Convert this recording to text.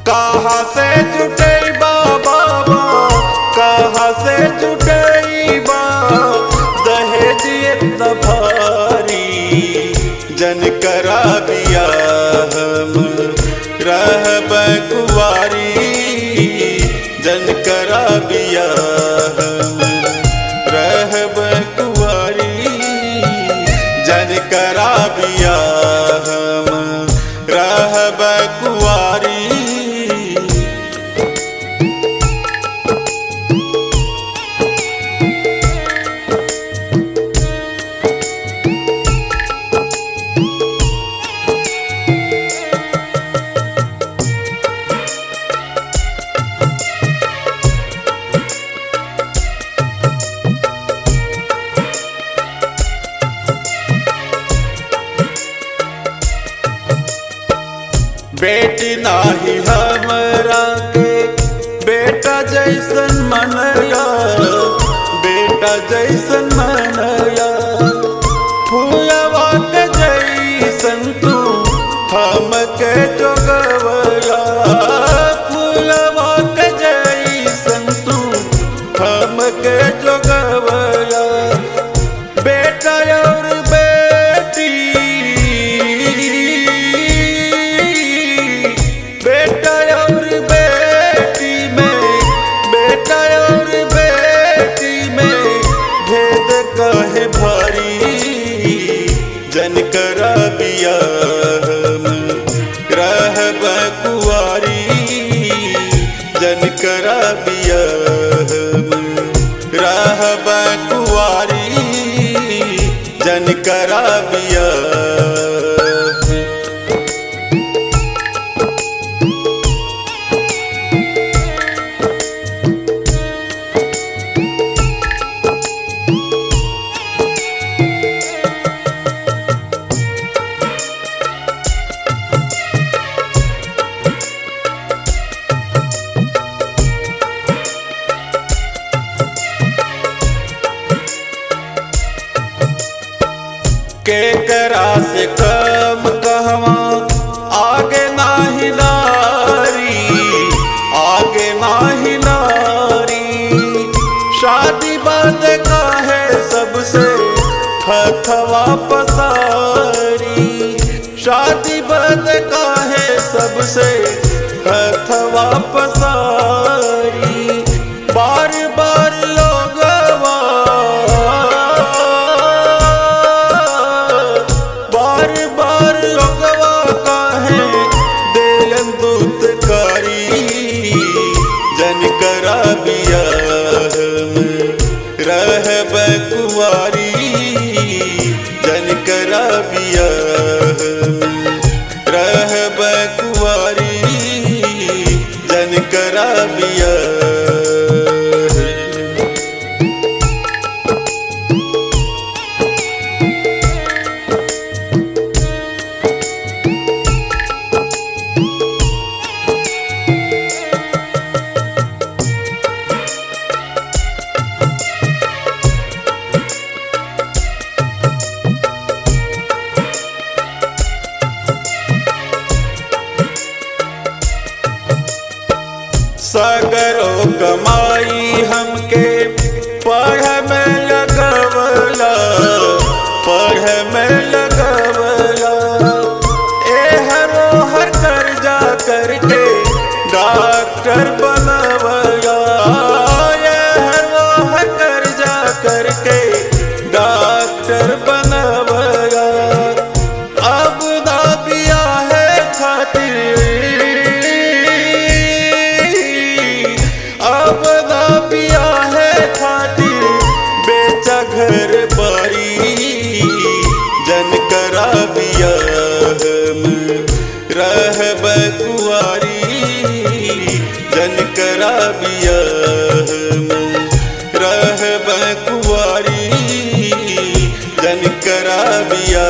कहाँ से जुटई बाबा, कहाँ से जुटई बा दहेज इतना भारी। जन करा दिया हम रहब कुंवारी, जन करा दिया हम रहब कुंवारी, जन करा दिया हम रहब कुंवारी। बेटी नाही हमरा के बेटा जैसन मनया, बेटा जैसन मनया। फूलवा के जैसन तू हमके जोगवया, फूलवा के जैसन तू हमके जोगवया। बेटा और बेटी, बेटा और बेटी में, बेटा और बेटी में भेद काहे भारी। जन करा दिया हम रहब कुंवारी, जन करा दिया हम रहब कुंवारी, जन करा दिया। के करा से कम कहवा आगे नाही नारी, आगे नाही नारी। शादी बात का है सबसे हथवा पसारी, शादी बात का है सबसे हथवा पसारी। बार बार लोगवा, बार बार लोगवा काहे देलन दूतकारी। जन करा दिया हम रहब कुंवारी, जन करा दिया हम रहब कुंवारी, जन करा दिया। सगरो कमाई हमके पढ़ में लगवला, पढ़ में लगवला। एहरो हर कर्जा करके डॉक्टर बनवला, एहरो हर कर्जा करके डॉक्टर बनवला। अब ना बिया है खातिर, अब ना पिया है खातिर बेचा घर बारी। जन करा दिया हम रहब कुंवारी, जन करा दिया हम रहब कुंवारी, जन करा दिया।